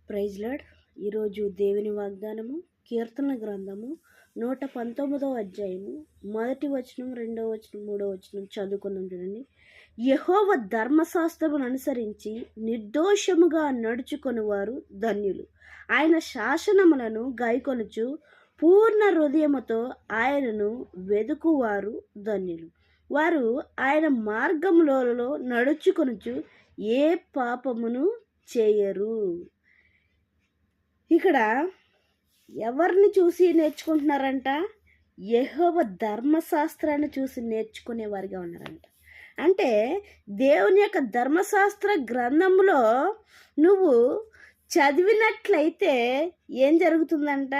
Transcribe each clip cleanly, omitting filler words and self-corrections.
Praise lord. ఈరోజు దేవుని వాగ్దానము కీర్తన గ్రంథము 119వ అధ్యాయము 1వ వచనం 2వ వచనం 3వ వచనం చదువుకుందాం. చూడండి. యెహోవా ధర్మశాస్త్రమును అనుసరించి నిర్దోషముగా నడుచుకొని వారు ధన్యులు. ఆయన శాసనములను గైకొనుచు పూర్ణ హృదయముతో ఆయనను వెదుకువారు ధన్యులు. వారు ఆయన మార్గములలో నడుచుకొనుచు ఏ పాపమును చేయరు. ఇక్కడ ఎవరిని చూసి నేర్చుకుంటున్నారంట? యెహోవా ధర్మశాస్త్రాన్ని చూసి నేర్చుకునేవారిగా ఉన్నారంట. అంటే దేవుని యొక్క ధర్మశాస్త్ర గ్రంథంలో నువ్వు చదివినట్లయితే ఏం జరుగుతుందంట?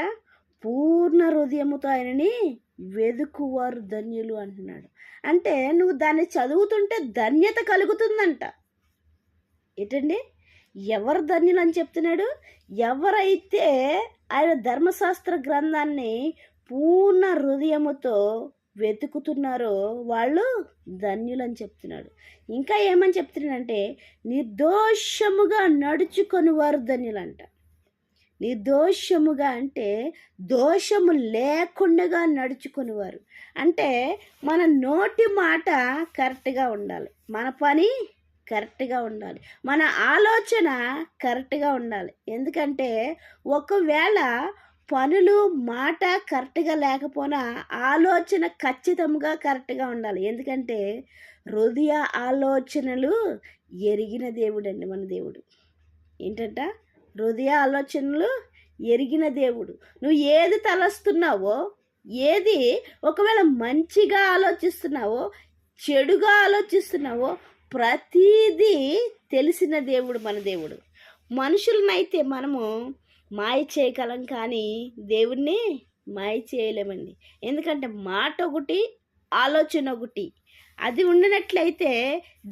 పూర్ణ హృదయముతో ఆయనని వెదుకువారు ధన్యులు అంటున్నాడు. అంటే నువ్వు దాన్ని చదువుతుంటే ధన్యత కలుగుతుందంట. ఏంటండి? ఎవరు ధన్యులు అని చెప్తున్నాడు? ఎవరైతే ఆయన ధర్మశాస్త్ర గ్రంథాన్ని పూర్ణ హృదయముతో వెతుకుతున్నారో వాళ్ళు ధన్యులు అని చెప్తున్నాడు. ఇంకా ఏమని చెప్తున్నాడంటే నిర్దోషముగా నడుచుకొని వారు ధన్యులంట. నిర్దోషముగా అంటే దోషము లేకుండా నడుచుకునేవారు. అంటే మన నోటి మాట కరెక్ట్గా ఉండాలి, మన పని కరెక్ట్గా ఉండాలి, మన ఆలోచన కరెక్ట్గా ఉండాలి. ఎందుకంటే ఒకవేళ పనులు మాట కరెక్ట్గా లేకపోయినా ఆలోచన ఖచ్చితంగా కరెక్ట్గా ఉండాలి. ఎందుకంటే హృదయ ఆలోచనలు ఎరిగిన దేవుడు అండి మన దేవుడు. ఏంటంట? హృదయ ఆలోచనలు ఎరిగిన దేవుడు. నువ్వు ఏది తలస్తున్నావో, ఏది ఒకవేళ మంచిగా ఆలోచిస్తున్నావో చెడుగా ఆలోచిస్తున్నావో ప్రతిదీ తెలిసిన దేవుడు మన దేవుడు. మనుషులనైతే మనము మాయ చేయగలం, కానీ దేవుణ్ణి మాయ చేయలేమండి. ఎందుకంటే మాట ఒకటి, ఆలోచన ఒకటి, అది ఉండినట్లయితే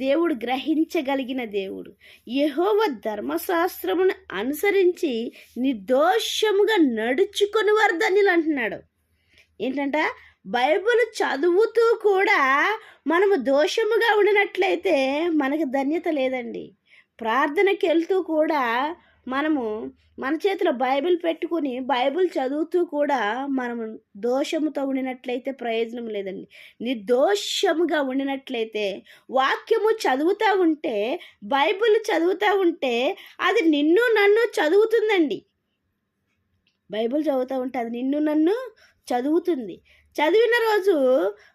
దేవుడు గ్రహించగలిగిన దేవుడు. యెహోవా ధర్మశాస్త్రమును అనుసరించి నిర్దోషముగా నడుచుకొని వారు ధన్యులు అంటున్నాడు. ఏంటంట? బైబిల్ చదువుతూ కూడా మనము దోషముగా ఉండినట్లయితే మనకు ధన్యత లేదండి. ప్రార్థనకి వెళ్తూ కూడా మనము మన చేతిలో బైబిల్ పెట్టుకుని బైబిల్ చదువుతూ కూడా మనము దోషముతో ఉండినట్లయితే ప్రయోజనం లేదండి. నిర్దోషముగా ఉండినట్లయితే వాక్యము చదువుతూ ఉంటే, బైబిల్ చదువుతూ ఉంటే అది నిన్ను నన్ను చదువుతుందండి. బైబిల్ చదువుతూ ఉంటే అది నిన్ను నన్ను చదువుతుంది. చదివిన రోజు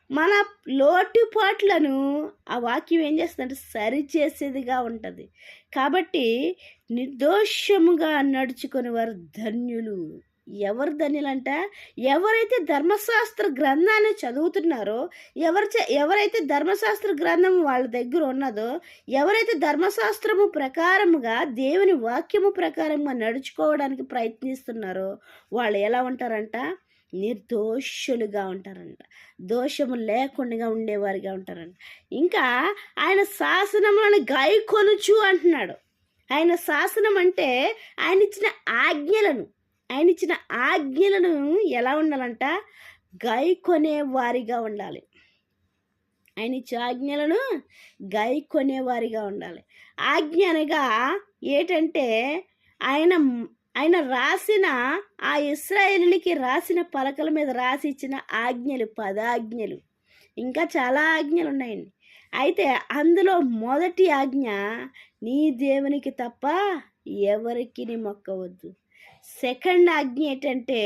మన లోటుపాట్లను ఆ వాక్యం ఏం చేస్తుందంటే సరిచేసేదిగా ఉంటుంది. కాబట్టి నిర్దోషముగా నడుచుకుని వారు ధన్యులు. ఎవరు ధన్యులంట? ఎవరైతే ధర్మశాస్త్ర గ్రంథాన్ని చదువుతున్నారో, ఎవరైతే ధర్మశాస్త్ర గ్రంథం వాళ్ళ దగ్గర ఉన్నదో, ఎవరైతే ధర్మశాస్త్రము ప్రకారముగా దేవుని వాక్యము ప్రకారంగా నడుచుకోవడానికి ప్రయత్నిస్తున్నారో వాళ్ళు ఎలా ఉంటారంట? నిర్దోషులుగా ఉంటారంట. దోషము లేకుండా ఉండేవారిగా ఉంటారంట. ఇంకా ఆయన శాసనములను గైకొనుచు అంటున్నాడు. ఆయన శాసనం అంటే ఆయన ఇచ్చిన ఆజ్ఞలను ఎలా ఉండాలంట? గైకొనే వారిగా ఉండాలి. ఆయన ఇచ్చే ఆజ్ఞలను గైకొనేవారిగా ఉండాలి. ఆజ్ఞ అనగా ఏంటంటే ఆయన రాసిన ఆ ఇశ్రాయేలుకి రాసిన పలకల మీద రాసి ఇచ్చిన ఆజ్ఞలు, 10 ఆజ్ఞలు. ఇంకా చాలా ఆజ్ఞలు ఉన్నాయండి. అయితే అందులో మొదటి ఆజ్ఞ నీ దేవునికి తప్ప ఎవరికి నీ మొక్కవద్దు. సెకండ్ ఆజ్ఞ ఏంటంటే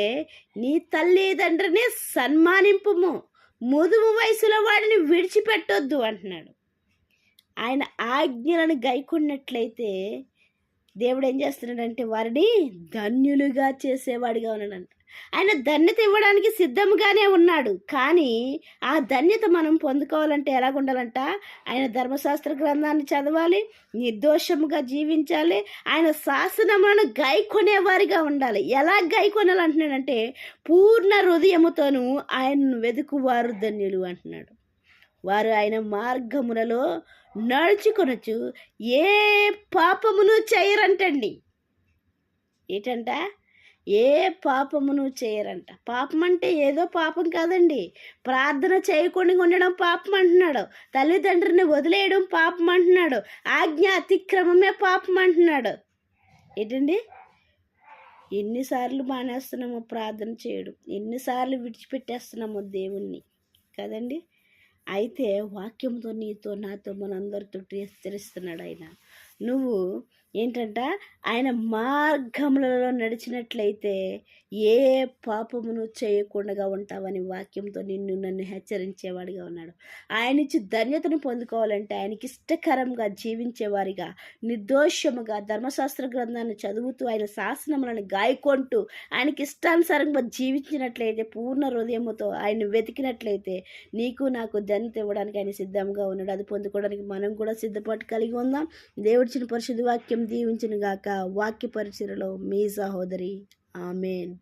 నీ తల్లిదండ్రిని సన్మానింపుము, ముదుము వయసులో వాడిని విడిచిపెట్టొద్దు అంటున్నాడు. ఆయన ఆజ్ఞలను గైకొన్నట్లయితే దేవుడు ఏం చేస్తున్నాడంటే వారిని ధన్యులుగా చేసేవాడిగా ఉన్నాడంట. ఆయన ధన్యత ఇవ్వడానికి సిద్ధంగానే ఉన్నాడు. కానీ ఆ ధన్యత మనం పొందుకోవాలంటే ఎలాగుండాలంట? ఆయన ధర్మశాస్త్ర గ్రంథాన్ని చదవాలి, నిర్దోషముగా జీవించాలి, ఆయన శాసనములను గైకొనేవారిగా ఉండాలి. ఎలా గైకొనాలంటున్నాడంటే పూర్ణ హృదయముతోనూ ఆయనను వెదుకువారు ధన్యులు అంటున్నాడు. వారు ఆయన మార్గములలో నడుచుకొనొచ్చు ఏ పాపమును చేయరంటండి. ఏంటంట? ఏ పాపమును చేయరంట. పాపం అంటే ఏదో పాపం కాదండి. ప్రార్థన చేయకుండా ఉండడం పాపం అంటున్నాడు. తల్లిదండ్రుని వదిలేయడం పాపం అంటున్నాడు. ఆజ్ఞ అతిక్రమమే పాపం అంటున్నాడు. ఏంటండి? ఎన్నిసార్లు మానేస్తున్నామో ప్రార్థన చేయడం, ఎన్నిసార్లు విడిచిపెట్టేస్తున్నామో దేవుణ్ణి కదండి. అయితే వాక్యంతో నీతో నాతో మనందరితో హెచ్చరిస్తున్నాడు ఆయన. నువ్వు ఏంటంట ఆయన మార్గములలో నడిచినట్లయితే ఏ పాపమును చేయకుండా ఉంటావని వాక్యంతో నన్ను హెచ్చరించేవాడిగా ఉన్నాడు. ఆయన ఇచ్చి ధన్యతను పొందుకోవాలంటే ఆయనకి ఇష్టకరంగా జీవించేవారిగా, నిర్దోషముగా ధర్మశాస్త్ర గ్రంథాన్ని చదువుతూ ఆయన శాసనములను గాయకొంటూ ఆయనకి ఇష్టానుసారంగా జీవించినట్లయితే, పూర్ణ హృదయముతో ఆయన వెతికినట్లయితే నీకు నాకు ధన్యత ఇవ్వడానికి ఆయన సిద్ధంగా ఉన్నాడు. అది పొందుకోవడానికి మనం కూడా సిద్ధపాటు కలిగి ఉందాం. దేవుడిచ్చిన పరిశుద్ధ వాక్యం దీవించును గాక. వాక్య పరిచర్యలో మీ సహోదరి. ఆమేన్.